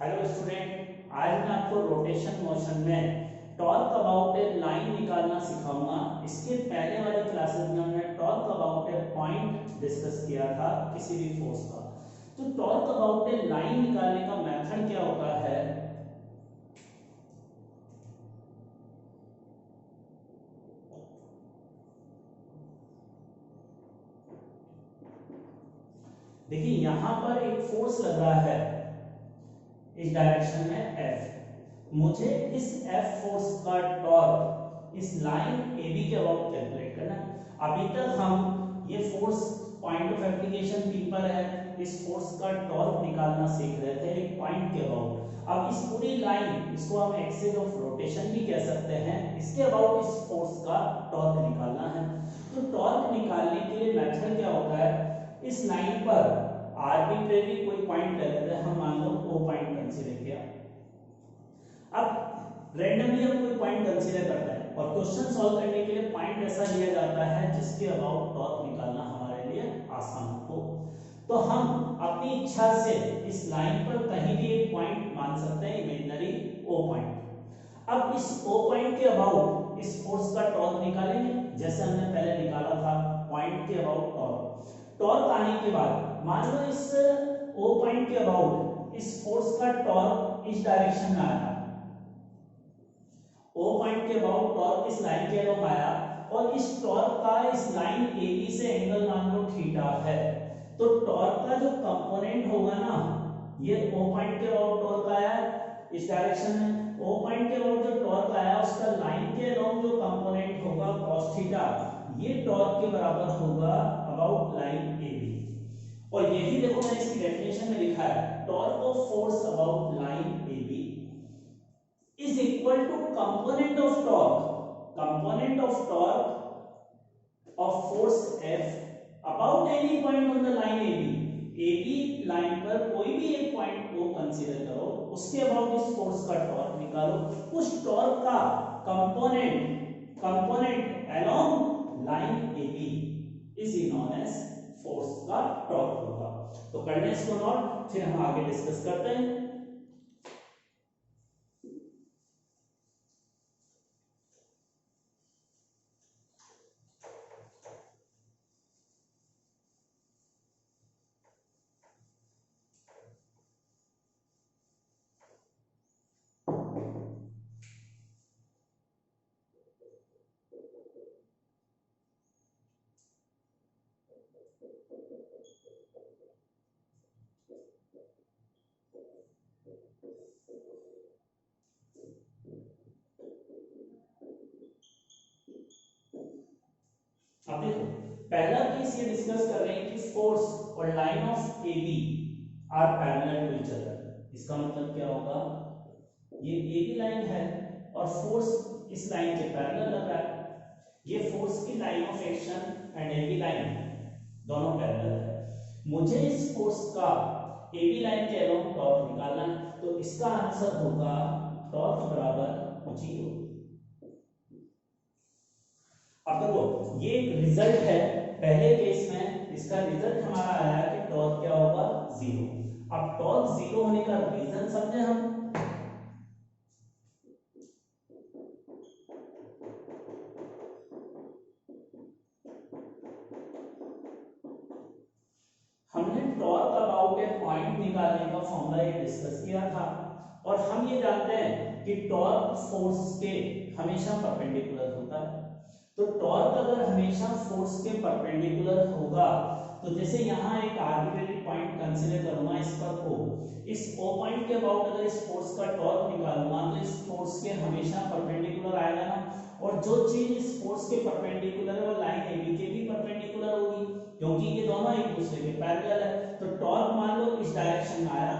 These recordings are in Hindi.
हेलो स्टूडेंट, आज मैं आपको रोटेशन मोशन में टॉर्क अबाउट ए लाइन निकालना सिखाऊंगा। इसके पहले वाली क्लासेस में हमने torque about A point discuss किया था किसी भी फोर्स का। तो टॉर्क अबाउट ए लाइन निकालने का मेथड क्या होता है? देखिए, यहां पर एक फोर्स लग रहा है इस डायरेक्शन में F। मुझे इस F फोर्स का टॉर्क इस लाइन AB के अबाउट कैलकुलेट करना है। अभी तक हम ये force point of application P पर है, इस फोर्स का टॉर्क निकालना सीख रहे थे एक पॉइंट के अबाउट। अब इस पूरी लाइन, इसको हम एक्सिस ऑफ रोटेशन भी कह सकते हैं, इसके अबाउट इस फोर्स का टॉर्क निकालना है। तो टॉर्क निकालने के लिए मेथड क्या होता है? इस लाइन पर आर्बिट्रेरी कोई पॉइंट ले लेते हैं, हम मान लो O पॉइंट कंसीडर किया। अब रैंडमली हम कोई पॉइंट कंसीडर करते हैं और क्वेश्चन सॉल्व करने के लिए पॉइंट ऐसा लिया जाता है जिसके अबाउट टॉर्क निकालना हमारे लिए आसान हो। तो हम अपनी इच्छा से इस लाइन पर कहीं भी एक पॉइंट मान सकते हैं, इमेजिनरी O पॉइंट। अब इस O पॉइंट के अबाउट इस फोर्स का टॉर्क निकालेंगे, जैसे हमने पहले निकाला था पॉइंट के अबाउट टॉर्क। टॉर्क आने के बाद मान लो इस O पॉइंट के अबाउट इस फोर्स का टॉर्क इस डायरेक्शन में आया, O पॉइंट के अबाउट टॉर्क इस लाइन के अलोंग आया और इस टॉर्क का इस लाइन AB से एंगल मान लो थीटा है। तो टॉर्क का जो कंपोनेंट होगा ना, ये O पॉइंट के अबाउट टॉर्क आया इस डायरेक्शन में, O पॉइंट के अबाउट जो टॉर्क आया उसका लाइन के अलोंग जो कंपोनेंट होगा cos थीटा, ये टॉर्क के बराबर होगा अबाउट लाइन AB। और यही देखो मैंने इसकी डेफिनेशन में लिखा है, torque of force about line AB is equal to component of torque of force F about any point on the line AB line पर कोई भी एक पॉइंट को कंसीडर करो, उसके अबाउट इस फोर्स का टॉर्क निकालो, उस टॉर्क का component along line AB is known as force का टॉर्क होगा। तो करने इसको नोट, फिर हम आगे डिस्कस करते हैं। अब देखो, पहला केस ये डिस्कस कर रहे हैं कि फोर्स और line of AB are parallel to each other. इसका मतलब क्या होगा? ये AB लाइन है और फोर्स इस लाइन के पैरेलल लग रहा है। ये फोर्स की line of action and AB line दोनों पैरेलल है। मुझे इस फोर्स का AB लाइन के अलोंग टॉर्क निकालना है, तो इसका आंसर होगा टॉर्क बराबर 0। अब देखो, ये एक रिजल्ट है, पहले केस में इसका रिजल्ट हमारा आया कि टॉर्क क्या होगा? 0। अब टॉर्क 0 होने का रीजन समझे हम। हमने टॉर्क अबाउट ए पॉइंट निकालने का फॉर्मूला ये डिस्कस किया था और हम ये जानते हैं कि टॉर्क फोर्स के हमेशा परपेंडिकुलर होता है। तो टॉर्क अगर हमेशा फोर्स के परपेंडिकुलर होगा, तो जैसे यहाँ एक आर्बिट्रेरी पॉइंट कंसीडर करूंगा इस पर O, इस O पॉइंट के अबाउट अगर इस फोर्स का टॉर्क निकालूंगा तो इस फोर्स के हमेशा परपेंडिकुलर आएगा ना, और जो चीज इस फोर्स के परपेंडिकुलर है वो लाइन AB के भी परपेंडिकुलर होगी, क्योंकि ये दोनों एक दूसरे के पैरेलल है। तो टॉर्क मान लो इस डायरेक्शन में आया,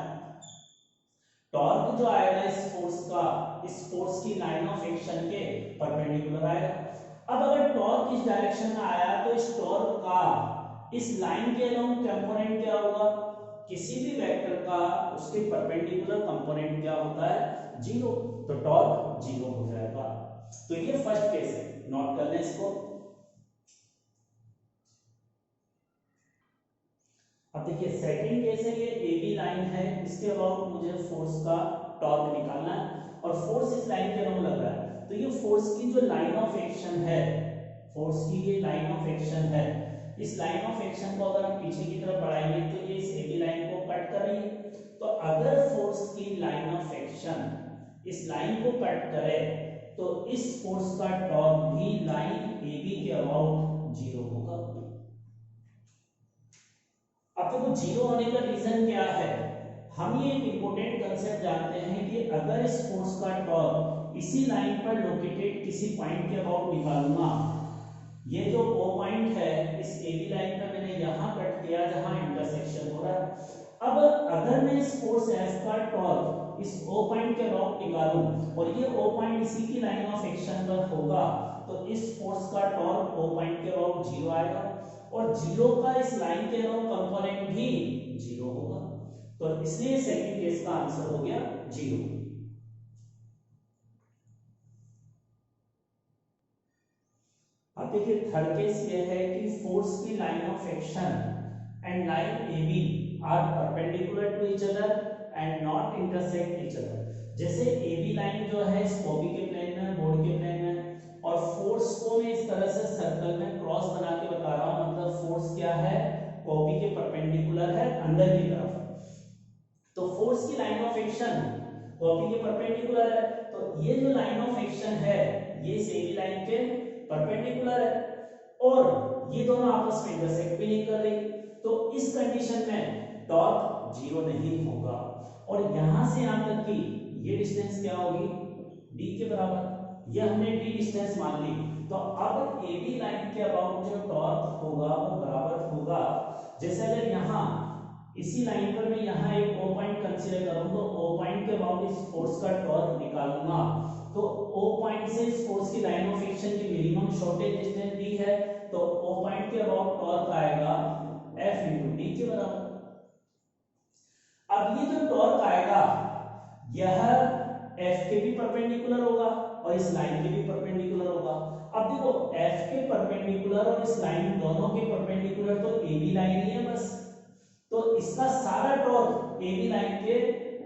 टॉर्क जो आएगा इस फोर्स का इस फोर्स की लाइन ऑफ एक्शन के परपेंडिकुलर आएगा। अब अगर टॉर्क इस डायरेक्शन में आया तो इस टॉर्क का इस लाइन के अलोंग कंपोनेंट क्या होगा? किसी भी वेक्टर का उसके परपेंडिकुलर कंपोनेंट क्या होता है? 0। तो टॉर्क 0 हो जाएगा। तो ये फर्स्ट केस है, नोट कर लें इसको। अब देखिए सेकंड केस है, ये AB लाइन है, इस इसके अबाउट मुझे फोर्स का टॉर्क निकालना है और फोर्स इस लाइन के अराउंड लग रहा है। तो ये फोर्स की जो लाइन ऑफ एक्शन है, फोर्स की ये लाइन ऑफ एक्शन है, इस लाइन ऑफ एक्शन को अगर हम पीछे की तरफ बढ़ाएंगे तो ये इस AB लाइन को कट कर रही है। तो अगर फोर्स की लाइन ऑफ एक्शन इस लाइन को कट करे तो इस फोर्स का टॉर्क भी लाइन AB के अबाउट 0 होगा। अब देखो 0 होने का रीजन क्या है, हम ये एक इंपॉर्टेंट कंसेप्ट जानते हैं कि अगर इस फोर्स का टॉर्क इसी लाइन पर लोकेटेड किसी पॉइंट के अबाउट निकालूंगा, ये जो O पॉइंट है इस AB लाइन पर मैंने यहां कट किया जहां इंटरसेक्शन हो रहा है। अब अगर मैं इस फोर्स F का टॉर्क इस O पॉइंट के अबाउट निकालूं और ये O पॉइंट इसी की लाइन ऑफ एक्शन पर होगा तो इस फोर्स का टॉर्क O पॉइंट के अबाउट 0 आएगा और 0 का इस लाइन के अराउंड कंपोनेंट भी 0 होगा। तो इसलिए सेकंड केस का आंसर हो गया 0। अब देखिए थर्ड केस ये है कि फोर्स की line of action and line AB are perpendicular to each other and not intersect each other. जैसे AB लाइन जो है इस कॉपी के प्लेन में, बोर्ड के प्लेन में, और फोर्स को मैं इस तरह से सर्कल में क्रॉस बना के बता रहा हूं, मतलब फोर्स क्या है, कॉपी के परपेंडिकुलर है अंदर की तरफ। तो फोर्स की लाइन ऑफ एक्शन कॉपी के परपेंडिकुलर है, तो ये जो लाइन ऑफ एक्शन है ये इस AB लाइन के परपेंडिकुलर है और ये दोनों आपस में इंटरसेक्ट भी नहीं कर रही। तो इस कंडीशन में टॉर्क 0 नहीं होगा और यहां से यहां तक की ये डिस्टेंस क्या होगी, d के बराबर। ये हमने d डिस्टेंस मान ली। तो अब AB लाइन के अबाउट जो टॉर्क होगा वो बराबर होगा, जैसे अगर यहां इसी लाइन पर मैं यहां एक O पॉइंट कंसीडर करूं तो O पॉइंट के अबाउट इस फोर्स का टॉर्क निकालूंगा तो O पॉइंट से इस फोर्स की लाइन ऑफ एक्शन की मिनिमम शॉर्टेज डिस्टेंस d है, तो O पॉइंट के अबाउट टॉर्क आएगा F * d के बराबर। अब ये जो टॉर्क आएगा यह F के भी परपेंडिकुलर होगा और इस लाइन के भी परपेंडिकुलर होगा। अब देखो F के परपेंडिकुलर और इस लाइन दोनों के परपेंडिकुलर तो AB लाइन ही है बस, तो इसका सारा टॉर्क AB लाइन के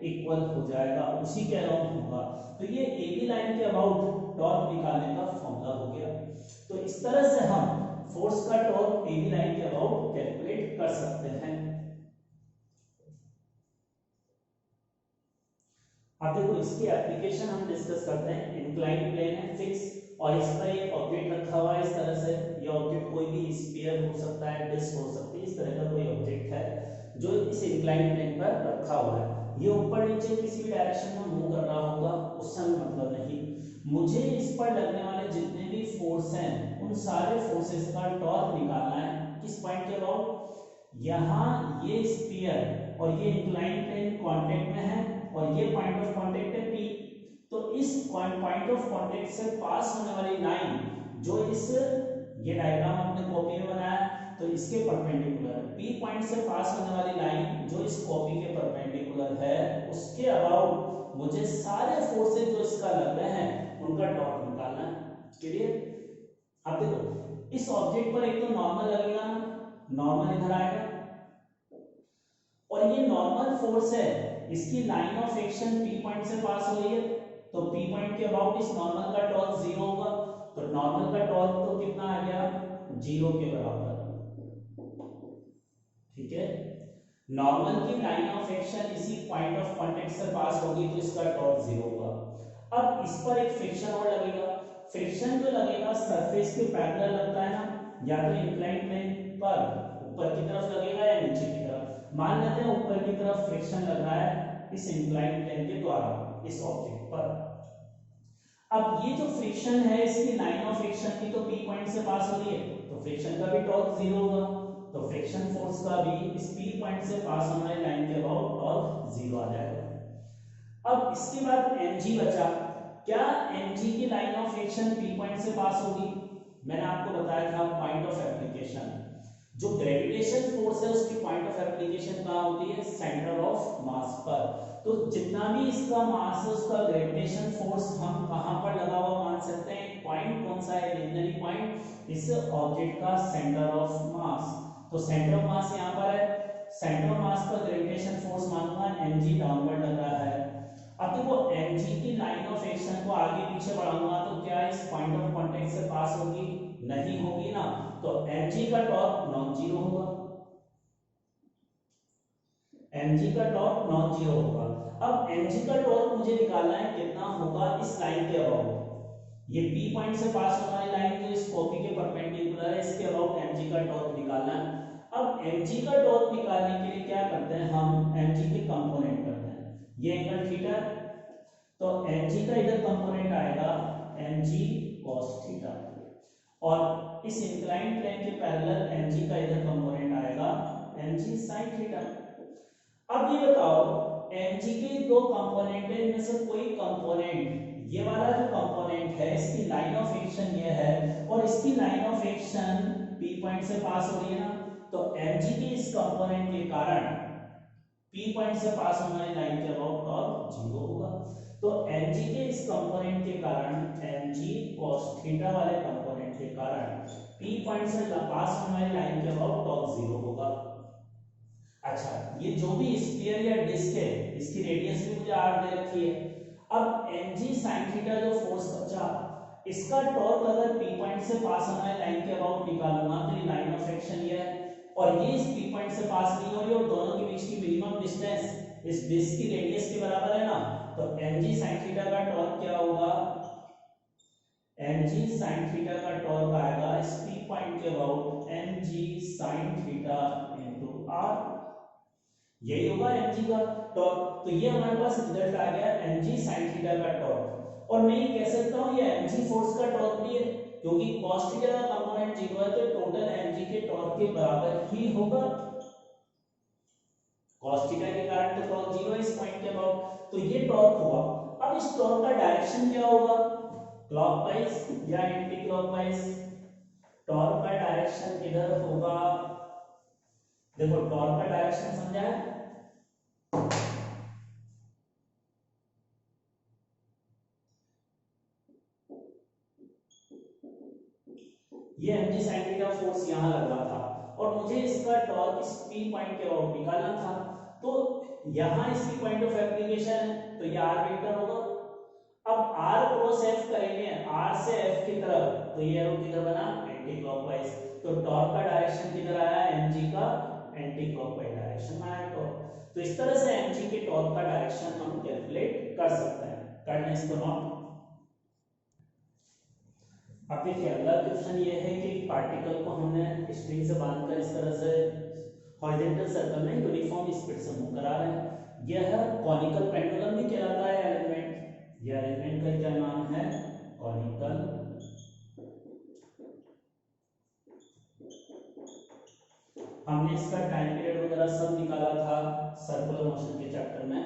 इक्वल हो जाएगा, उसी के अराउंड होगा। तो ये AB लाइन के अबाउट टॉर्क निकालने का फॉर्मूला हो गया। तो इस तरह से हम फोर्स का टॉर्क AB लाइन के अबाउट कैलकुलेट कर सकते हैं। अब देखो इसकी एप्लीकेशन हम डिस्कस करते हैं। इंक्लाइन प्लेन है फिक्स और इस पर एक ऑब्जेक्ट रखा हुआ है इस तरह से। ये ऑब्जेक्ट कोई भी स्फीयर हो सकता है, डिस्क हो सकती है, इस तरह का कोई ऑब्जेक्ट है जो इस इंक्लाइन प्लेन पर रखा हुआ है। ये ऊपर नीचे किसी भी डायरेक्शन में मूव कर रहा होगा उससे मतलब नहीं, मुझे इस पर लगने वाले जितने भी फोर्स हैं उन सारे फोर्सेस का टॉर्क निकालना है। किस पॉइंट के अबाउट, यहाँ ये स्फीयर और ये इंक्लाइन प्लेन कांटेक्ट में है और ये पॉइंट ऑफ कांटेक्ट है P। तो इस पॉइंट ऑफ कांटेक्ट से पास होने वाली लाइन जो इस ये डायग्राम आपने कॉपी में बनाया तो इसके परपेंडिकुलर है। P पॉइंट से पास होने वाली लाइन जो इस कॉपी के परपेंडिकुलर है उसके अबाउट मुझे सारे फोर्सेस जो इसका लग रहे हैं उनका टॉर्क निकालना है। क्लियर? अब देखो इस ऑब्जेक्ट पर एक तो नॉर्मल लगेगा ना, नॉर्मल इधर आएगा और ये नॉर्मल फोर्स है, इसकी line of action P point से पास हो रही है तो P पॉइंट के अबाउट इस नॉर्मल का टॉर्क 0 होगा। तो नॉर्मल का टॉर्क तो कितना आ गया, 0 के बराबर। ठीक है, नॉर्मल की लाइन ऑफ एक्शन इसी पॉइंट ऑफ कांटेक्ट से पास होगी तो इसका टॉर्क 0 होगा। अब इस पर एक फ्रिक्शन और लगेगा। फ्रिक्शन जो लगेगा सरफेस के पैरेलल लगता है ना, या तो इंक्लाइन प्लेन पर ऊपर की तरफ लगेगा या नीचे की तरफ। मान लेते हैं ऊपर की तरफ फ्रिक्शन लग रहा है इस इंक्लाइन प्लेन के द्वारा इस ऑब्जेक्ट पर। अब ये जो फ्रिक्शन है इसकी लाइन ऑफ एक्शन की तो P पॉइंट से पास हो रही है तो फ्रिक्शन का भी टॉर्क 0 होगा, तो फ्रिक्शन फोर्स का भी इस P पॉइंट से पास होने वाली लाइन के अबाउट टॉर्क 0 आ जाएगा। अब इसके बाद mg बचा। क्या mg की line of action P point से पास होगी? मैंने आपको बताया था पॉइंट ऑफ एप्लीकेशन, जो ग्रेविटेशन फोर्स है उसकी पॉइंट ऑफ एप्लीकेशन कहाँ होती है, सेंटर ऑफ मास पर। तो जितना भी इसका मास है उसका ग्रेविटेशन फोर्स हम कहां पर लगा हुआ मान सकते हैं, पॉइंट कौन सा है, इमेजिनरी पॉइंट इस ऑब्जेक्ट का सेंटर ऑफ मास। तो सेंटर ऑफ मास यहां पर है, सेंटर ऑफ मास पर ग्रेविटेशन फोर्स मानूंगा mg डाउनवर्ड लग रहा है। अब देखो mg की लाइन ऑफ एक्शन को आगे पीछे बढ़ाऊंगा तो क्या इस पॉइंट ऑफ कांटेक्ट से पास होगी? नहीं होगी ना, तो mg का टॉर्क नॉन जीरो होगा, mg का टॉर्क नॉन जीरो होगा। अब mg का टॉर्क मुझे निकालना है कितना होगा इस लाइन के अबाउट, ये P पॉइंट से पास होने वाली लाइन जो इस कॉपी के परपेंडिकुलर है, इसके अबाउट mg का टॉर्क निकालना है। अब mg का टॉर्क निकालने के लिए क्या करते हैं हम, mg के कंपोनेंट करते हैं, ये एंगल थीटा, तो mg का इधर कंपोनेंट आएगा mg cos थीटा, और इस इंक्लाइंड प्लेन के पैरेलल mg का इधर कंपोनेंट आएगा mg sin थीटा। अब ये बताओ mg के दो कंपोनेंट है, इनमें से कोई कंपोनेंट, ये वाला जो कंपोनेंट है इसकी लाइन ऑफ एक्शन ये है और इसकी line of action P point से पास हो रही है ना, तो mg के इस कंपोनेंट के कारण P पॉइंट से पास होने वाली लाइन के अबाउट टॉर्क जीरो होगा। तो mg के इस कंपोनेंट के कारण mg cos थीटा वाले कंपोनेंट के कारण P पॉइंट से पास होने वाली लाइन के अबाउट टॉर्क जीरो होगा। अच्छा, ये जो भी स्फीयर या डिस्क है इसकी रेडियस भी मुझे r दे रखी है। अब mg sin थीटा जो फोर्स बचा, इसका टॉर्क अगर P पॉइंट से पास होने वाली लाइन के अबाउट निकालूंगा तो ये लाइन ऑफ एक्शन ये है और ये इस P पॉइंट से पास नहीं हो रही और दोनों के बीच की मिनिमम डिस्टेंस इस डिस्क की रेडियस के बराबर है ना, तो mg sin थीटा का टॉर्क क्या होगा, mg sin थीटा का टॉर्क आएगा इस P पॉइंट के about mg sin theta into r, यही होगा mg का टॉर्क। तो ये हमारे पास रिजल्ट आ गया mg sin थीटा का टॉर्क, और मैं ये कह सकता हूं ये mg फोर्स का टॉर्क भी है क्योंकि cos थीटा का कंपोनेंट जीरो है तो टोटल mg के टॉर्क के बराबर ही होगा। cos थीटा के कारण तो टॉर्क जीरो है इस पॉइंट के अबाउट, तो ये टॉर्क होगा। अब इस टॉर्क का डायरेक्शन क्या होगा, क्लॉकवाइज या एंटी क्लॉकवाइज? टॉर्क का डायरेक्शन किधर होगा, देखो टॉर्क का डायरेक्शन समझा है, ये mg sin थीटा फोर्स यहां लग रहा था और मुझे इसका टॉर्क इस P पॉइंट के अबाउट निकालना था, तो यहां इसकी पॉइंट ऑफ एप्लीकेशन है तो ये r वेक्टर होगा। अब r क्रॉस f करेंगे r से f की तरफ, तो ये एरो किधर बना, एंटी क्लॉकवाइज, तो टॉर्क का डायरेक्शन किधर आया, mg का एंटी क्लॉकवाइज डायरेक्शन में आया टॉर्क। तो इस तरह से mg के टॉर्क का डायरेक्शन हम कैलकुलेट कर सकते हैं, करना इसको नोट। अब देखिए अगला क्वेश्चन ये है कि पार्टिकल को हमने स्ट्रिंग से बांधकर इस तरह से हॉरिजॉन्टल सर्कल में यूनिफॉर्म स्पीड से मूव करा रहे हैं, यह कॉनिकल पेंडुलम भी कहलाता है अरेंजमेंट, यह अरेंजमेंट का क्या नाम है, कॉनिकल। हमने इसका टाइम पीरियड वगैरह सब निकाला था सर्कुलर मोशन के चैप्टर में।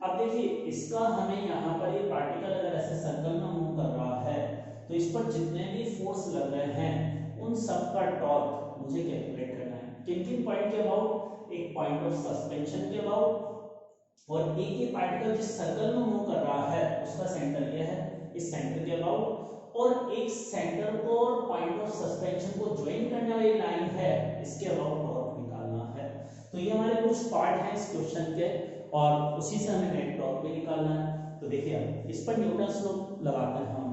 अब देखिए इसका हमें यहाँ पर ये पार्टिकल अगर ऐसे सर्कल में मूव कर रहा है तो इस पर जितने भी फोर्स लग रहे हैं उन सब का टॉर्क मुझे कैलकुलेट करना है। किन किन पॉइंट के अबाउट, एक पॉइंट ऑफ सस्पेंशन के अबाउट और एक ही पार्टिकल जिस सर्कल में मूव कर रहा है उसका सेंटर ये है, इस सेंटर के अबाउट, और एक सेंटर को और पॉइंट ऑफ सस्पेंशन को ज्वाइन करने वाली लाइन है इसके अबाउट टॉर्क निकालना है। तो ये हमारे कुछ पार्ट हैं इस क्वेश्चन के और उसी से हमें नेट टॉर्क भी निकालना है। तो देखिए इस पर न्यूटन्स लॉ लगाते हैं हम।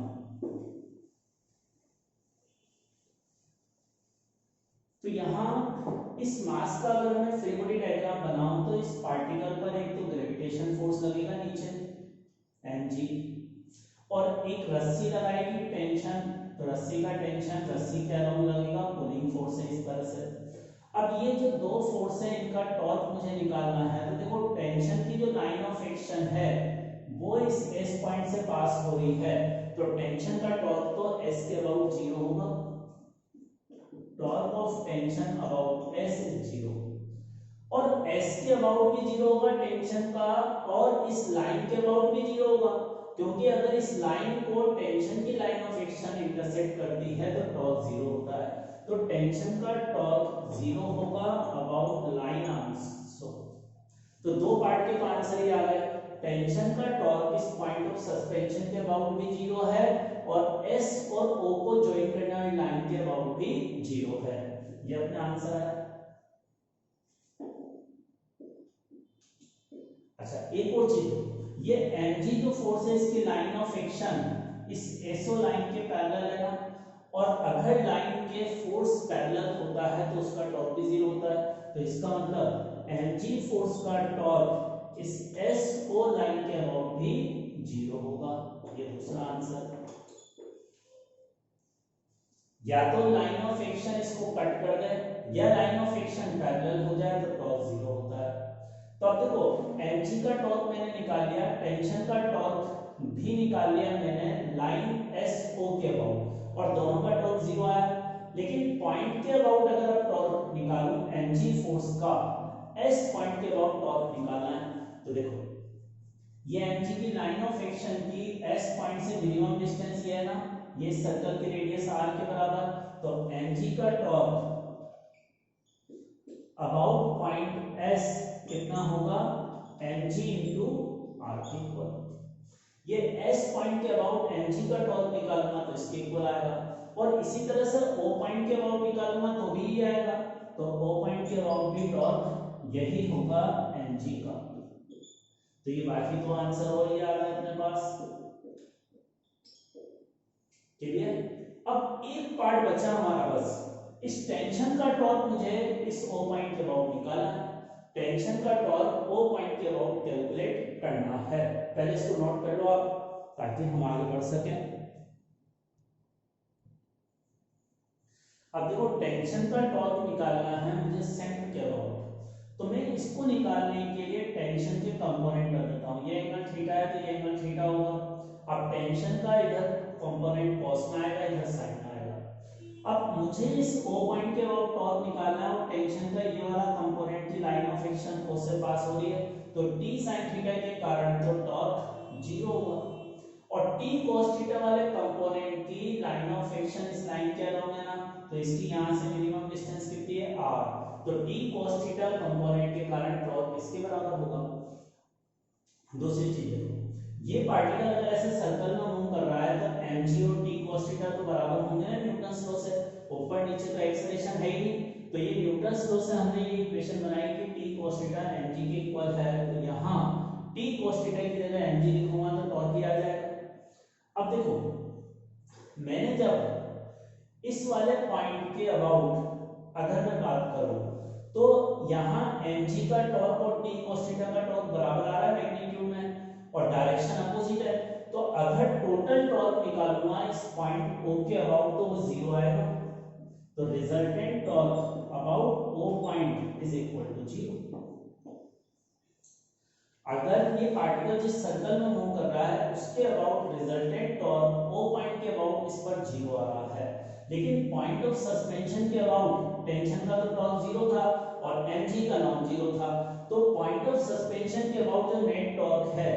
तो यहाँ इस मास का अगर मैं फ्री बॉडी डायग्राम बनाऊं तो इस पार्टिकल पर एक तो ग्रेविटेशन फोर्स लगेगा नीचे mg, और एक रस्सी लगाएगी टेंशन, तो रस्सी का टेंशन रस्सी के अराउंड लगेगा, पुलिंग फोर्स है इस तरह से। अब ये जो दो फोर्स है इनका टॉर्क मुझे निकालना है, तो देखो टेंशन की जो लाइन ऑफ एक्शन है वो इस S पॉइंट से पास हो रही है, तो टेंशन का टॉर्क तो S के अबाउट जीरो होगा, torque of tension about S is zero, और S के अबाउट भी जीरो होगा टेंशन का, और इस लाइन के अबाउट भी जीरो होगा क्योंकि अगर इस लाइन को टेंशन की लाइन ऑफ एक्शन इंटरसेक्ट करती है तो टॉर्क जीरो होता है, तो टेंशन का टॉर्क जीरो होगा अबाउट लाइन आंसर। तो दो पार्ट के तो आंसर ही आ गए, टेंशन का टॉर्क इस पॉइंट ऑफ सस्पेंशन के अबाउट भी जीरो है और S और O को ज्वाइन करने वाली लाइन के अबाउट भी जीरो है, ये अपना आंसर है। अच्छा एक और चीज, ये mg जो फोर्स है इसकी लाइन ऑफ एक्शन इस एसओ लाइन के पैरेलल है ना, और अगर लाइन के फोर्स पैरेलल होता है तो उसका टॉर्क भी जीरो होता है। तो इसका मतलब mg फोर्स का टॉर्क इस एसओ लाइन के अबाउट भी जीरो होगा। ये दूसरा आंसर। या तो लाइन ऑफ एक्शन इसको कट कर दे या लाइन ऑफ एक्शन पैरेलल हो जाए तो टॉर्क जीरो होता है। तो अब देखो mg का टॉर्क मैंने निकाल लिया, टेंशन का टॉर्क भी निकाल लिया मैंने लाइन SO के अबाउट, और दोनों का टॉर्क जीरो आया। लेकिन पॉइंट के अबाउट अगर आप टॉर्क निकालूं mg फोर्स का, S पॉइंट के अबाउट टॉर्क निकालना है, तो देखो ये mg की लाइन ऑफ एक्शन की S पॉइंट से मिनिमम डिस्टेंस ये है ना, ये सर्कल की रेडियस r के बराबर। तो mg का टॉर्क अबाउट पॉइंट S कितना होगा, mg इंटू r के इक्वल। ये S पॉइंट के अबाउट mg का टॉर्क निकालूंगा तो इसके इक्वल आएगा, और इसी तरह से O पॉइंट के अबाउट निकालूंगा तो भी ये आएगा। तो O पॉइंट के अबाउट भी टॉर्क यही होगा mg का। तो ये बाकी तो आंसर और ही आ रहा है अपने पास। क्लियर? अब एक पार्ट बचा हमारा बस, इस टेंशन का टॉर्क मुझे इस O पॉइंट के अबाउट निकालना है। टेंशन का टॉर्क O पॉइंट के अबाउट कैलकुलेट करना है। पहले इसको नोट कर लो आप ताकि हम आगे बढ़ सकें। अब देखो टेंशन का टॉर्क निकालना है मुझे सेंटर के अबाउट, तो मैं इसको निकालने के लिए टेंशन के कंपोनेंट कर देता हूं। ये एंगल थीटा है तो ये एंगल थीटा होगा। अब टेंशन का इधर कंपोनेंट कॉस में आएगा, इधर साइन में आएगा। अब मुझे इस O पॉइंट के अबाउट टॉर्क निकालना है, और टेंशन का ये वाला कंपोनेंट की लाइन ऑफ एक्शन कॉस से पास हो रही है, तो t sin थीटा के कारण तो टॉर्क जीरो होगा। और t cos थीटा वाले कंपोनेंट की लाइन ऑफ एक्शन इस लाइन के अलोंग है ना, तो इसकी यहां से मिनिमम डिस्टेंस कितनी है, r। तो t cos थीटा कंपोनेंट के कारण टॉर्क किसके बराबर होगा। दूसरी चीज देखो, ये पार्टिकल अगर ऐसे सर्कल में मूव कर रहा है तो mg और t cos थीटा तो बराबर होंगे ना न्यूटन्स लॉ से। ऊपर नीचे तो एक्सेलरेशन है ही नहीं, तो ये न्यूटन्स लॉ से हमने ये इक्वेशन बनाई कि t cos थीटा mg के इक्वल है। तो यहाँ t cos थीटा की जगह mg लिखूंगा तो टॉर्क ही आ जाएगा। अब देखो मैंने जब इस वाले पॉइंट के अबाउट अगर मैं बात करूं तो यहाँ mg का टॉर्क और t cos थीटा का टॉर्क बराबर आ रहा है मैग्नीट्यूड में, और डायरेक्शन अपोजिट है। तो अगर टोटल टॉर्क निकालूंगा इस पॉइंट O के अबाउट तो वो जीरो आएगा। तो resultant torque about O point is equal to zero. अगर ये पार्टिकल जिस सर्कल में मूव कर रहा है उसके about resultant torque O point के अबाउट इस पर जीरो आ रहा है, लेकिन पॉइंट ऑफ सस्पेंशन के अबाउट टेंशन का तो टॉर्क जीरो था और mg का नॉन जीरो था। तो पॉइंट ऑफ सस्पेंशन के अबाउट जो नेट टॉर्क है,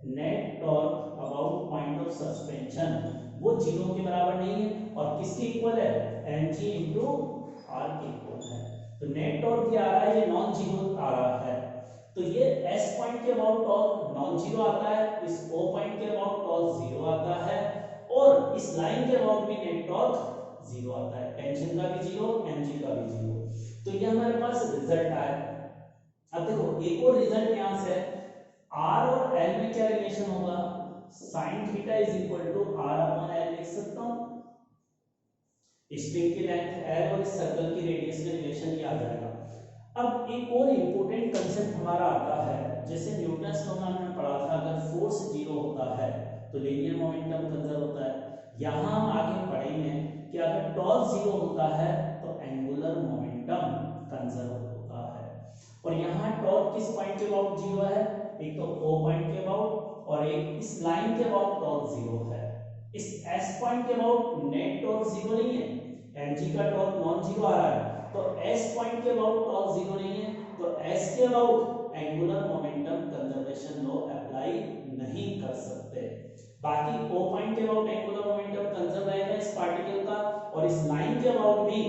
net torque about point of suspension वो जीरो के बराबर नहीं है, और किसके इक्वल है, mg इंटू r के इक्वल है। तो नेट टॉर्क क्या आ रहा है, ये नॉन जीरो आ रहा है। तो ये S पॉइंट के अबाउट टॉर्क नॉन जीरो आता है, इस O पॉइंट के अबाउट टॉर्क जीरो आता है, और इस लाइन के अबाउट भी नेट टॉर्क जीरो आता है। टेंशन का भी जीरो, mg का भी जीरो। तो ये हमारे पास रिजल्ट आया। अब देखो एक और रिजल्ट यहां से, r और l में क्या रिलेशन होगा, sin theta is equal to r upon l लिख सकता हूं। स्ट्रिंग की लेंथ l और इस सर्कल की रेडियस में रिलेशन ये आ जाएगा। अब एक और इंपॉर्टेंट कांसेप्ट हमारा आता है, जैसे न्यूटन्स लॉ में हमने पढ़ा था अगर फोर्स जीरो होता है तो लीनियर मोमेंटम कंजर्व होता है। यहां हम आगे पढ़ेंगे कि अगर टॉर्क जीरो होता है तो एंगुलर मोमेंटम कंजर्व होता है। और यहां टॉर्क किस पॉइंट के अबाउट जीरो है, एक तो O पॉइंट के अबाउट और एक इस लाइन के अबाउट टॉर्क जीरो है। इस S पॉइंट के अबाउट नेट टॉर्क जीरो नहीं है, mg का टॉर्क नॉन जीरो आ रहा है, तो S पॉइंट के अबाउट टॉर्क जीरो नहीं है, तो S के about angular momentum conservation law apply नहीं कर सकते। बाकी O पॉइंट के अबाउट एंगुलर मोमेंटम कंजर्व रहेगा इस पार्टिकल का, और इस लाइन के अबाउट भी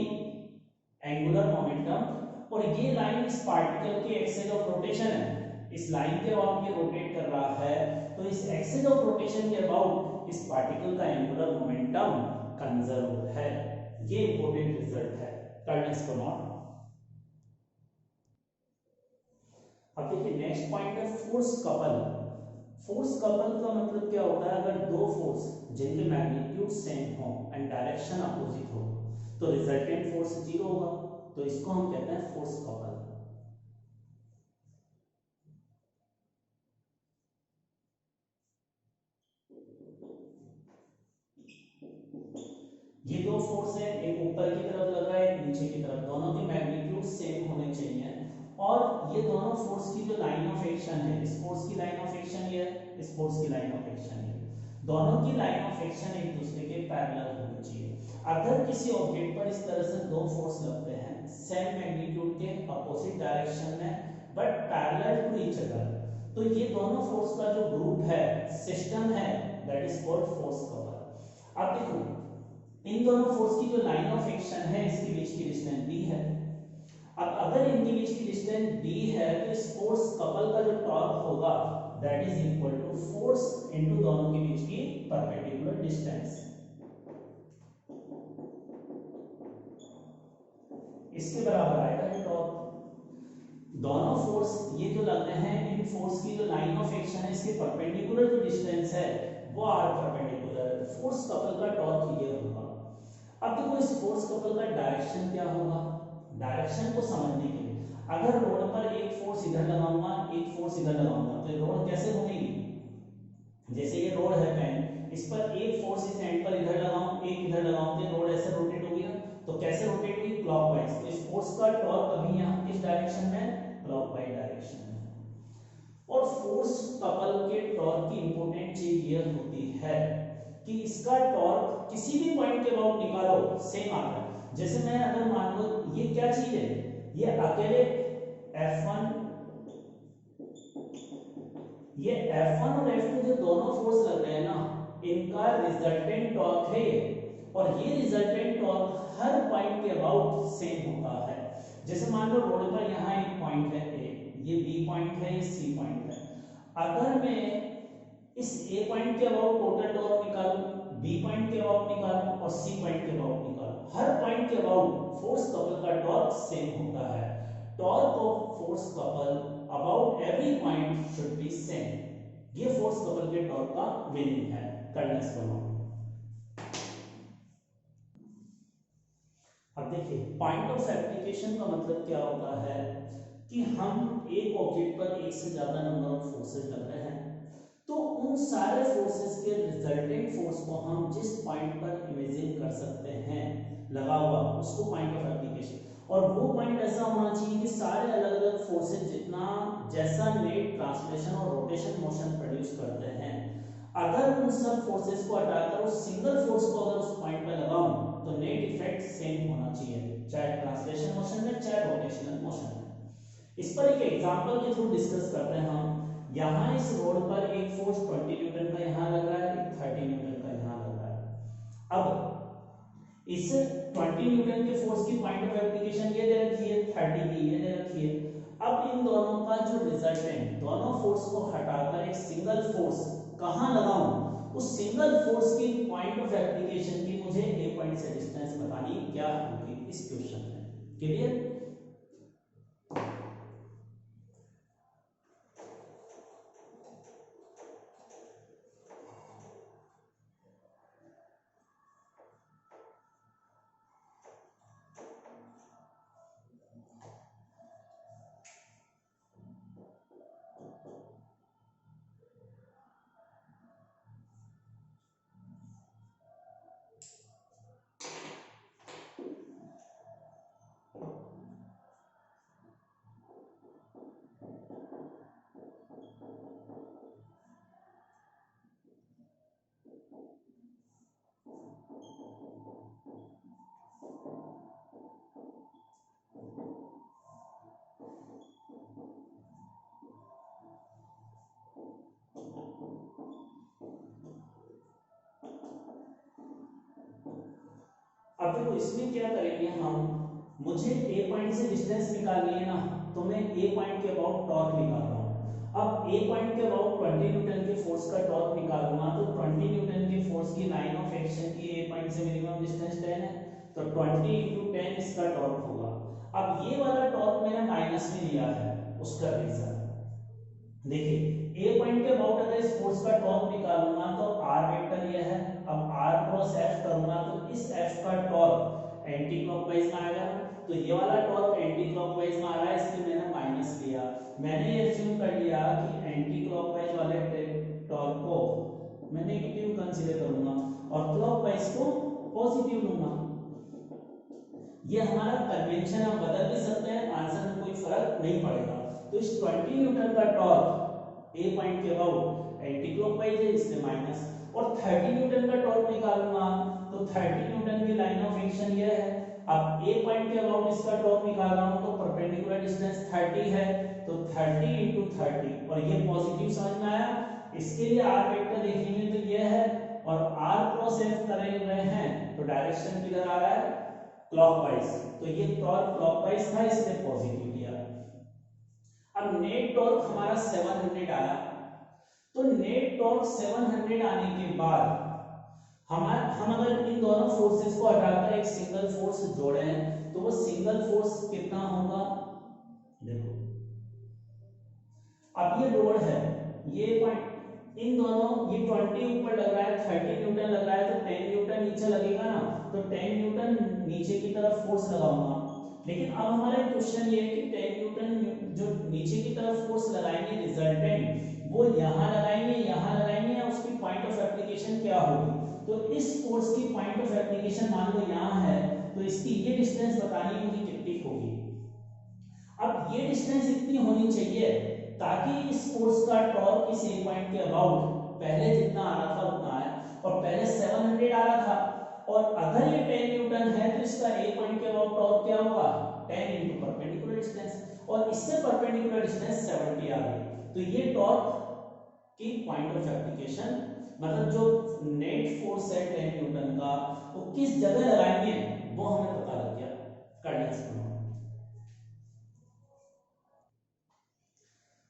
एंगुलर मोमेंटम, और ये लाइन इस पार्टिकल की एक्सिस ऑफ रोटेशन है, इस लाइन के अबाउट ये रोटेट कर रहा है, तो इस एक्सिस ऑफ रोटेशन के अबाउट इस पार्टिकल का एंगुलर मोमेंटम कंजर्व है। ये इंपॉर्टेंट रिजल्ट है, करना इसको नोट। अब देखिए नेक्स्ट पॉइंट है फोर्स कपल। फोर्स कपल का मतलब क्या होता है, अगर दो फोर्स जिनके मैग्नीट्यूड सेम हो एंड डायरेक्शन अपोजिट हो तो रिजल्टेंट फोर्स जीरो होगा, तो इसको हम कहते हैं फोर्स कपल। ये दो फोर्स है, एक ऊपर की तरफ लग रहा है एक नीचे की तरफ, दोनों के मैग्नीट्यूड सेम होने चाहिए, और ये दोनों फोर्स की जो लाइन ऑफ एक्शन है, इस फोर्स की लाइन ऑफ एक्शन ये है, इस फोर्स की लाइन ऑफ एक्शन ये, दोनों की लाइन ऑफ एक्शन एक दूसरे के पैरेलल होनी चाहिए। अगर किसी ऑब्जेक्ट पर इस तरह से दो फोर्स लगते हैं सेम मैग्नीट्यूड के अपोजिट डायरेक्शन में but parallel to each other, तो ये दोनों फोर्स का जो ग्रुप है, सिस्टम है, that is called force couple. अब देखो इन दोनों फोर्स की जो लाइन ऑफ एक्शन है इसके बीच की डिस्टेंस d है। अब अगर इनके बीच की डिस्टेंस d है तो इस फोर्स कपल का जो टॉर्क होगा that is equal to force into दोनों के बीच की परपेंडिकुलर डिस्टेंस। इसके बराबर आएगा ये टॉर्क। दोनों फोर्स ये जो लग रहे हैं, इन फोर्स की जो लाइन ऑफ एक्शन है इसके परपेंडिकुलर जो डिस्टेंस है वो आर परपेंडिकुलर, फोर्स कपल का टॉर्क ये होगा। अब देखो इस फोर्स कपल का डायरेक्शन क्या होगा, डायरेक्शन को समझने के लिए अगर रोड पर एक फोर्स इधर लगाऊंगा एक फोर्स इधर लगाऊंगा तो रोड कैसे घूमेगी, जैसे ये रोड है पेन, इस पर एक फोर्स इस एंड पर इधर लगाऊं एक इधर लगाऊं तो रोड ऐसे रोटेट होगी ना, तो कैसे रोटेट होगी, क्लॉकवाइज। तो इस फोर्स का टॉर्क अभी यहाँ किस डायरेक्शन में, क्लॉकवाइज डायरेक्शन में। और फोर्स कपल के टॉर्क की इंपॉर्टेंट चीज ये होती है कि इसका टॉर्क किसी भी पॉइंट के अबाउट निकालो सेम आता है। जैसे मैं अगर मान लो ये क्या चीज है, ये अकेले F1, ये F1 और F2 जो दोनों फोर्स लग रहे हैं ना, इनका रिजल्टेंट टॉर्क है ये, और ये रिजल्टेंट टॉर्क हर पॉइंट के अबाउट सेम होता है। जैसे मान लो रोड पर यहाँ एक पॉइंट है A, ये B पॉइंट है, ये C पॉइंट है। अगर मैं इस A पॉइंट के अबाउट टोटल टॉर्क निकालूं, B पॉइंट के अबाउट निकालूं और C पॉइंट के अबाउट निकालूं, हर पॉइंट के अबाउट फोर्स कपल का टॉर्क सेम होता है। Torque of force couple about every point should be same. ये फोर्स कपल के टॉर्क का मीनिंग है। कर्नेस बनो। अब देखिए पॉइंट ऑफ एप्लीकेशन का मतलब क्या होता है कि हम एक ऑब्जेक्ट पर एक से ज्यादा नंबर ऑफ फोर्सेस लग रहे हैं, तो उन सारे फोर्सेस के रिजल्टेंट फोर्स को हम जिस पॉइंट पर इमेजिन कर सकते हैं लगा हुआ, उसको पॉइंट ऑफ एप्लीकेशन। और वो पॉइंट ऐसा होना चाहिए कि सारे अलग अलग फोर्सेस जितना जैसा नेट ट्रांसलेशन और रोटेशन मोशन प्रोड्यूस करते हैं, अगर उन सब फोर्सेस को हटाकर उस सिंगल फोर्स को अगर उस पॉइंट पर लगाऊं तो नेट इफेक्ट सेम होना चाहिए, चाहे ट्रांसलेशन मोशन में चाहे रोटेशनल मोशन में। इस पर एक एग्जांपल के थ्रू डिस्कस करते हैं हम। यहाँ इस रोड पर एक फोर्स 20 न्यूटन का यहाँ लग रहा है, एक 30 न्यूटन का यहाँ लग रहा है। अब इस 20 न्यूटन के फोर्स की पॉइंट ऑफ एप्लीकेशन ये दे रखी है, 30 की ये दे रखी है। अब इन दोनों का जो रिजल्टेंट, दोनों फोर्स को हटाकर एक सिंगल फोर्स कहाँ लगाऊं, उस सिंगल फोर्स की पॉइंट ऑफ एप्लीकेशन की मुझे ए पॉइंट से डिस्टेंस बतानी क्या होगी इस क्वेश्चन में। क्लियर? अब देखो इसमें क्या करेंगे हम, मुझे ए पॉइंट से डिस्टेंस निकालनी है ना, तो मैं ए पॉइंट के अबाउट टॉर्क निकाल रहा हूं। अब ए पॉइंट के अबाउट 20 न्यूटन के फोर्स का टॉर्क निकालूंगा, तो 20 न्यूटन के फोर्स की लाइन ऑफ एक्शन की ए पॉइंट से मिनिमम डिस्टेंस 10 है, तो 20 × 10 इसका टॉर्क होगा। अब ये वाला टॉर्क मैंने माइनस में लिया है, उसका रीजन देखिए ए पॉइंट के अबाउट अगर इस फोर्स का टॉर्क निकालूंगा तो आर वेक्टर ये है, अब आर क्रॉस एफ करूंगा तो इस एफ का टॉर्क एंटी क्लॉकवाइज में आएगा, तो ये वाला टॉर्क एंटी क्लॉकवाइज में आ रहा है, इसलिए मैंने माइनस लिया। मैंने ये अज्यूम कर लिया कि एंटी क्लॉकवाइज वाले टॉर्क को मैं नेगेटिव कंसीडर करूंगा और क्लॉकवाइज को पॉजिटिव लूंगा। ये हमारा कन्वेंशन, हम बदल भी सकते हैं, आंसर में कोई फर्क नहीं पड़ेगा। तो इस 20 न्यूटन का टॉर्क ए पॉइंट के अबाउट एंटी क्लॉकवाइज है, इसलिए माइनस, और 30 न्यूटन का टॉर्क निकालूंगा तो 30 न्यूटन की लाइन ऑफ एक्शन ये है। अब ए पॉइंट के अबाउट इसका टॉर्क निकाल रहा हूं तो परपेंडिकुलर डिस्टेंस 30 है, तो 30 into 30, और ये पॉजिटिव समझ में आया। इसके लिए आर वेक्टर देखेंगे तो ये है, और आर क्रॉस एफ करे हुए हैं तो डायरेक्शन किधर आ रहा है, क्लॉकवाइज, तो ये टॉर्क क्लॉकवाइज था, इसलिए पॉजिटिव लिया। अब नेट टॉर्क हमारा 700 आया, तो नेट टॉर्क 700 आने के बाद हम अगर इन दोनों फोर्सेस को हटाकर एक सिंगल फोर्स जोड़े हैं तो वो सिंगल फोर्स कितना होगा, देखो अब ये लोड है, ये पॉइंट इन दोनों, ये 20 ऊपर लग रहा है, 30 न्यूटन लग रहा है, तो 10 न्यूटन नीचे लगेगा ना, तो 10 न्यूटन नीचे की तरफ फोर्स लगाऊंगा। लेकिन अब हमारा क्वेश्चन ये है कि 10 न्यूटन जो नीचे की तरफ फोर्स लगाएंगे रिजल्टेंट, वो यहाँ लगाएंगे या उसकी पॉइंट ऑफ एप्लीकेशन क्या होगी। तो इस फोर्स की पॉइंट ऑफ एप्लीकेशन मान लो यहाँ है, तो इसकी ये डिस्टेंस बतानी होगी कितनी होगी। अब ये डिस्टेंस इतनी होनी चाहिए ताकि इस फोर्स का टॉर्क इस ए पॉइंट के अबाउट पहले जितना आ रहा था उतना आया, और पहले 700 आ रहा था, और अगर ये 10 न्यूटन है तो इसका ए पॉइंट के अबाउट टॉर्क क्या होगा, 10 into परपेंडिकुलर डिस्टेंस, और इससे परपेंडिकुलर डिस्टेंस 70 आ गई। तो ये टॉर्क की पॉइंट ऑफ एप्लीकेशन, मतलब जो नेट फोर्स है 10 न्यूटन का, वो किस जगह लगाएंगे वो हमें पता लग गया, कर लिया।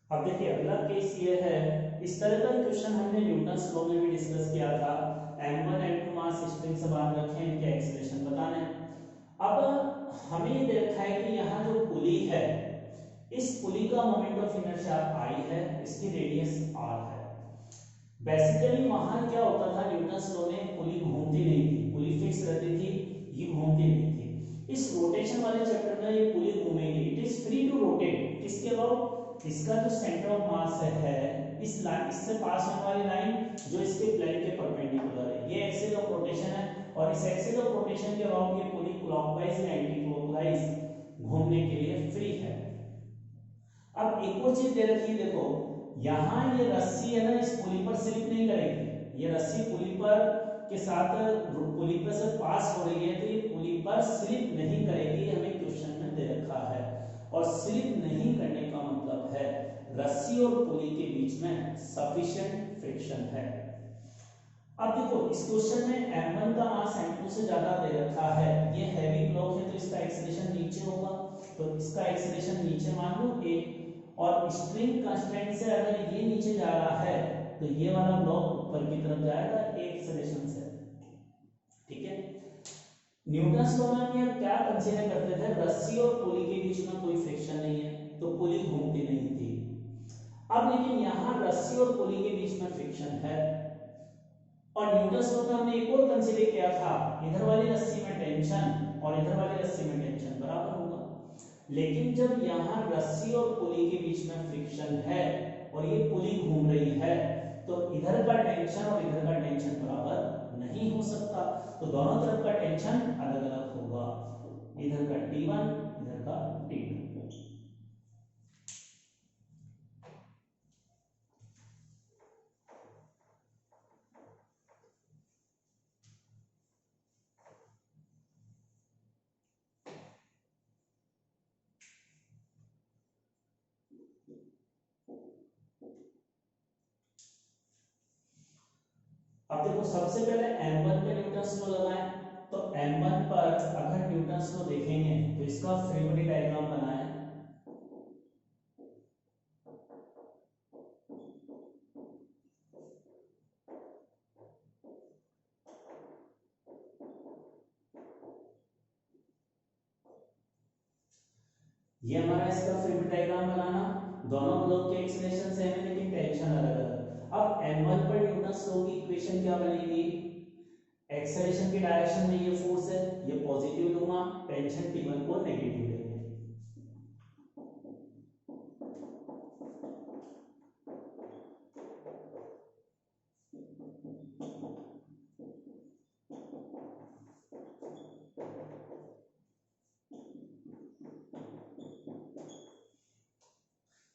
अब देखिए अगला केस ये है, इस तरह का क्वेश्चन हमने न्यूटन्स लॉ में भी डिस्कस किया था। m1 m2 मास स्प्रिंग से बांध रखे हैं, इनके एक्सेलरेशन बताना है। अब हमें ये देखा है कि यहाँ जो पुली है, इस पुली का मोमेंट ऑफ इनर्शिया I है, इसकी रेडियस r है। बेसिकली वहां क्या होता था, न्यूटन्स लॉ में पुली घूमती नहीं थी, पुली फिक्स रहती थी, ये घूमती नहीं थी। इस रोटेशन वाले चैप्टर में ये पुली घूमेगी, it is free to rotate, किसके अबाउट, इसका जो सेंटर ऑफ मास है, इस लाइन, इससे पास होने वाली लाइन जो इसके प्लेन के परपेंडिकुलर है, ये एक्सिस ऑफ रोटेशन है, और इस एक्सिस ऑफ रोटेशन के अबाउट ये पूरी क्लॉकवाइज या एंटी क्लॉकवाइज घूमने के लिए फ्री है। अब एक और चीज दे रखी है, देखो यहाँ ये रस्सी है ना, इस पुली पर स्लिप नहीं करेगी, ये रस्सी पुली पर के साथ पुली पर से पास हो रही है, तो ये पुली पर स्लिप नहीं करेगी, हमें क्वेश्चन में दे रखा है। और स्लिप नहीं करने का मतलब है रस्सी और पुली के बीच में सफिशिएंट फ्रिक्शन है। अब देखो इस क्वेश्चन में m1 का मास m2 से ज्यादा दे रखा है, ये हैवी ब्लॉक है तो इसका एक्सेलरेशन नीचे होगा, तो इसका एक्सेलरेशन नीचे मान लो a, और स्प्रिंग कांस्टेंट से अगर ये नीचे जा रहा है तो ये वाला ब्लॉक ऊपर की तरफ जाएगा एक एक्सेलरेशन से, ठीक है। न्यूटन्स लॉ में हम क्या कंसीडर करते थे, रस्सी और पुली के बीच में कोई फ्रिक्शन नहीं है तो पुली घूमती नहीं थी। अब लेकिन यहाँ रस्सी और पुली के बीच में फ्रिक्शन है, और न्यूटन्स लॉ में हमने एक और कंसीडर किया था, इधर वाली रस्सी में टेंशन और इधर वाली रस्सी में टेंशन बराबर होगा। लेकिन जब यहाँ रस्सी और पुली के बीच में फ्रिक्शन है और ये पुली घूम रही है, तो इधर का टेंशन और इधर का टेंशन बराबर नहीं हो सकता, तो दोनों तरफ का टेंशन अलग अलग होगा, इधर का T1 इधर का T2। अब देखो सबसे पहले m1 पे न्यूटन्स लॉ लगाएं, तो m1 पर अगर न्यूटन्स लॉ देखेंगे तो इसका फ्री बॉडी डायग्राम बनाएं। ये हमारा इसका फ्री बॉडी डायग्राम बनाना, दोनों ब्लॉक के एक्सेलरेशन सेम है लेकिन टेंशन अलग अलग। अब m1 पर न्यूटन्स लॉ की इक्वेशन क्या बनेगी, एक्सेलरेशन की डायरेक्शन में ये फोर्स है, ये पॉजिटिव लूंगा, टेंशन T1 को नेगेटिव लेंगे।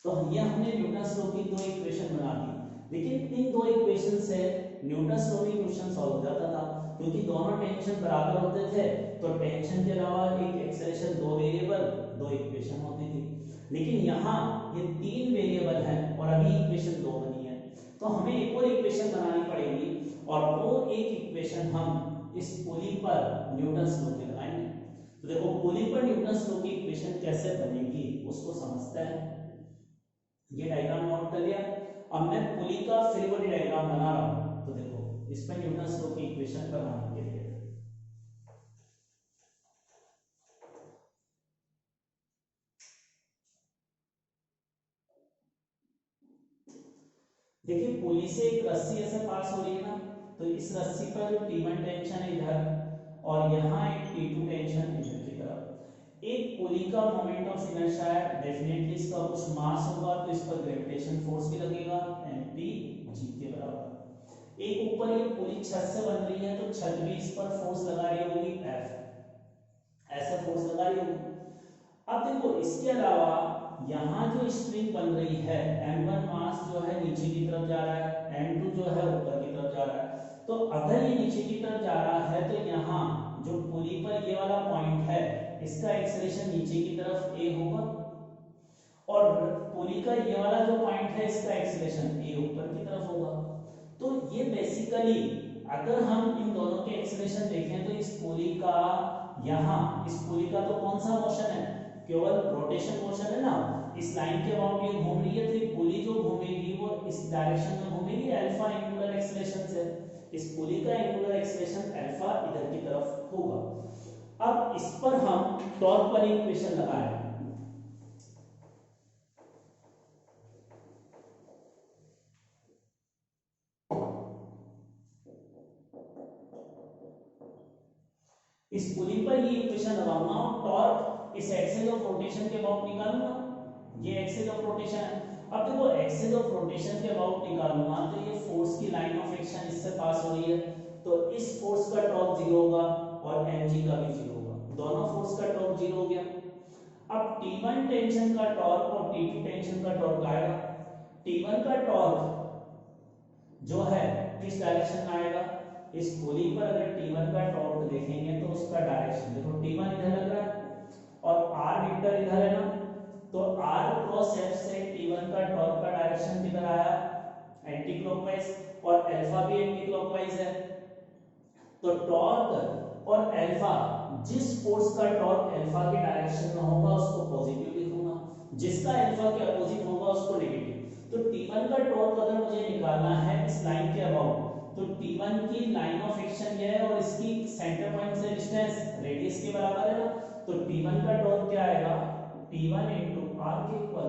तो ये हमने न्यूटन्स लॉ की दो इक्वेशन बना दी, लेकिन इन दो इक्वेशन से न्यूटन्स लॉ में क्वेश्चन सॉल्व हो जाता था, क्योंकि दोनों टेंशन बराबर होते थे तो टेंशन के अलावा एक एक्सेलरेशन, दो वेरिएबल, दो इक्वेशन होती थी। लेकिन यहाँ ये तीन वेरिएबल हैं और अभी इक्वेशन दो बनी है, तो हमें एक और इक्वेशन बनानी पड़ेगी और वो एक इक्वेशन हम इस पुली पर न्यूटन्स लॉ की लगाएंगे। तो देखो पुली पर न्यूटन्स लॉ की इक्वेशन कैसे बनेगी उसको समझते हैं। ये डायग्राम नोट कर लिया। अब मैं पुली का फ्री बॉडी डायग्राम बना रहा हूं, तो देखो इस पर न्यूटन्स लॉ की इक्वेशन बनाने के लिए देखिए पुली से एक रस्सी ऐसे पास हो रही है ना, तो इस रस्सी पर जो T1 टेंशन है इधर और यहाँ एक T2 टेंशन इधर की तरफ। एक पुली का मोमेंट ऑफ इनर्शिया है, डेफिनेटली इसका कुछ मास होगा तो इस पर ग्रेविटेशन फोर्स भी लगेगा mg के बराबर। एक ऊपर ये पुली छत से बन रही है तो छत भी इस पर फोर्स लगा रही होगी F, ऐसा फोर्स लगा रही होगी। अब देखो इसके अलावा यहाँ जो स्प्रिंग बन रही है, m1 मास जो है नीचे की तरफ जा रहा है, m2 जो है ऊपर की तरफ जा रहा है। तो अगर ये नीचे की तरफ जा रहा है तो यहाँ जो पुली पर ये वाला पॉइंट है इसका एक्सेलरेशन नीचे की तरफ a होगा और पुली का ये वाला जो पॉइंट है इसका एक्सेलरेशन a ऊपर की तरफ होगा। तो ये बेसिकली अगर हम इन दोनों के एक्सेलरेशन देखें तो इस पुली का यहाँ, इस पुली का तो कौन सा मोशन है, केवल रोटेशन मोशन है ना, इस लाइन के अबाउट ये घूम रही है, तो ये पुली जो घूमेगी वो इस डायरेक्शन में घूमेगी अल्फा एंगुलर एक्सेलरेशन से। इस पुली का एंगुलर एक्सेलरेशन अल्फा इधर की तरफ होगा। अब इस पर हम टॉर्क पर इक्वेशन लगाएं, इस पुली पर ये इक्वेशन लगाऊंगा और टॉर्क इस एक्सेस ऑफ रोटेशन के अबाउट निकालूंगा, ये एक्सेस ऑफ रोटेशन है। अब देखो एक्सेस ऑफ रोटेशन के अबाउट निकालूंगा तो ये फोर्स की लाइन ऑफ एक्शन इससे पास हो रही है, तो इस फोर्स का टॉर्क 0 होगा और mg का भी 0 होगा, दोनों फोर्स का टॉर्क 0 हो गया। अब T1 टेंशन का टॉर्क और T2 टेंशन का टॉर्क आएगा। T1 का टॉर्क जो है किस डायरेक्शन में आएगा, इस पुली पर अगर T1 का टॉर्क देखेंगे तो उसका डायरेक्शन देखो T1 इधर लग रहा है और r वेक्टर इधर है ना, तो r क्रॉस f से T1 का टॉर्क का डायरेक्शन किधर आया, एंटी क्लॉकवाइज, और अल्फा भी एंटी क्लॉकवाइज है। तो टॉर्क और अल्फा, जिस फोर्स का टॉर्क अल्फा के डायरेक्शन में होगा उसको पॉजिटिव लिखूंगा, जिसका अल्फा के अपोजिट होगा उसको नेगेटिव। तो T1 का टॉर्क अगर मुझे निकालना है इस लाइन के अबाउट, तो T1 की लाइन ऑफ एक्शन ये है और इसकी सेंटर पॉइंट से डिस्टेंस रेडियस के बराबर है ना, तो T1 का टॉर्क क्या आएगा, T1 into r के इक्वल।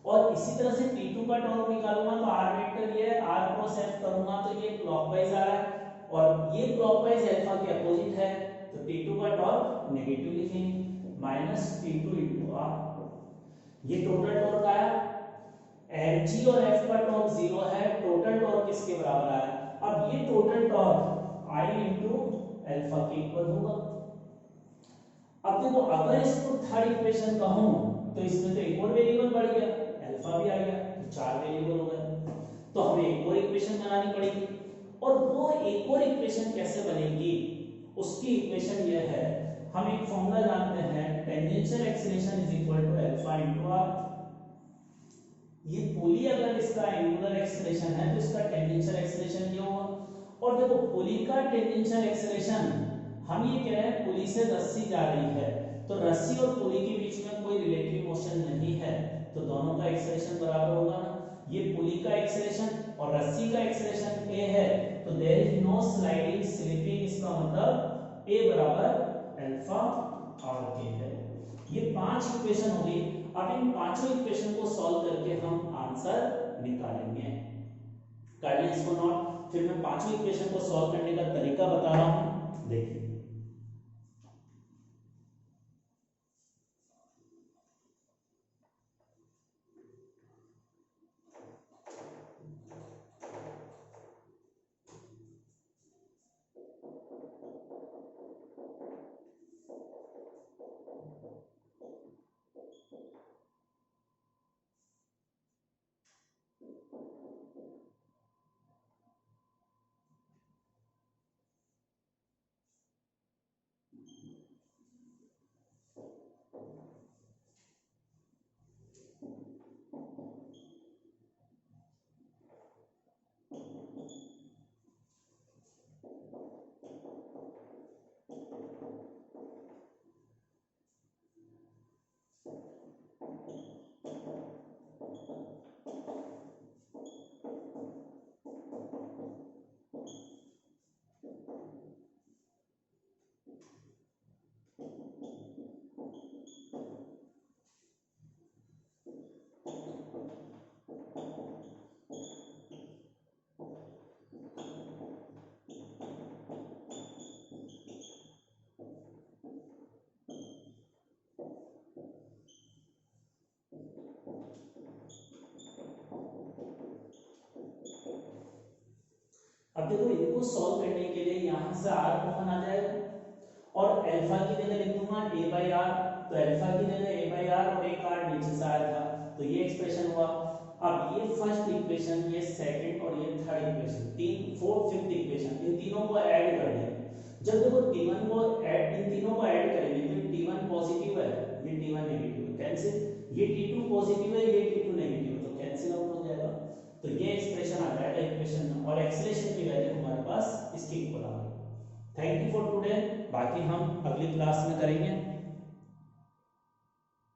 और इसी तरह से T2 का टॉर्क निकालूंगा तो r वेक्टर ये r क्रॉस f करूंगा तो ये क्लॉकवाइज आ रहा है और ये क्लॉकवाइज अल्फा के अपोजिट है, तो T2 का टॉर्क नेगेटिव लिखेंगे माइनस T2 into r। ये टोटल टॉर्क आया, mg और f का टॉर्क 0 है, टोटल टॉर्क किसके बराबर आया, अब ये total torque I into alpha के इक्वल होगा। अब देखो अगर इसको थर्ड इक्वेशन कहूं तो इसमें तो एक और वेरिएबल बढ़ गया, अल्फा भी आ गया, तो चार वेरिएबल हो गए, तो हमें एक और इक्वेशन बनानी पड़ेगी। और वो एक और इक्वेशन कैसे बनेगी, उसकी इक्वेशन ये है, हम एक फॉर्मूला जानते हैं, tangential acceleration is equal to alpha into r. ये पुली अगर इसका एंगुलर एक्सीलरेशन है तो इसका टेंजेंशियल एक्सीलरेशन ये होगा। और देखो पुली का टेंजेंशियल एक्सीलरेशन, हम ये कह रहे हैं पुली से रस्सी जा रही है, तो रस्सी और पुली के बीच में कोई रिलेटिव मोशन नहीं है, तो दोनों का एक्सीलरेशन बराबर होगा ना। ये पुली का एक्सीलरेशन और रस्सी का एक्सीलरेशन a है, तो there is no sliding slipping, इसका मतलब a बराबर अल्फा r के है। ये पांच इक्वेशन होगी। अब इन पांचों इक्वेशन को सॉल्व करके हम आंसर निकालेंगे। कर लें इसको नोट, फिर मैं पांचों इक्वेशन को सॉल्व करने का तरीका बता रहा हूं, देखिए। अब देखो इनको सॉल्व करने के लिए यहां से r कॉमन आ जाएगा और अल्फा की जगह लिख दूंगा a बाई आर, तो अल्फा की जगह a बाई आर और एक r नीचे से आया था, तो ये एक्सप्रेशन हुआ। अब ये फर्स्ट इक्वेशन, ये सेकंड और ये थर्ड इक्वेशन, तीन फोर्थ फिफ्थ इक्वेशन, इन तीनों को ऐड कर देंगे। जब देखो t1 को ऐड, इन तीनों को ऐड करेंगे तो t1 पॉजिटिव है, ये t1 नेगेटिव है, कैंसिल। ये t2 पॉजिटिव है, ये t2 नेगेटिव है, तो कैंसिल आउट हो जाएगा। तो ये एक्सप्रेशन आ जाएगा इक्वेशन में, और एक्सेलेरेशन की वैल्यू हमारे पास इसके इक्वल आ गई। थैंक यू फॉर टुडे, बाकी हम अगली क्लास में करेंगे।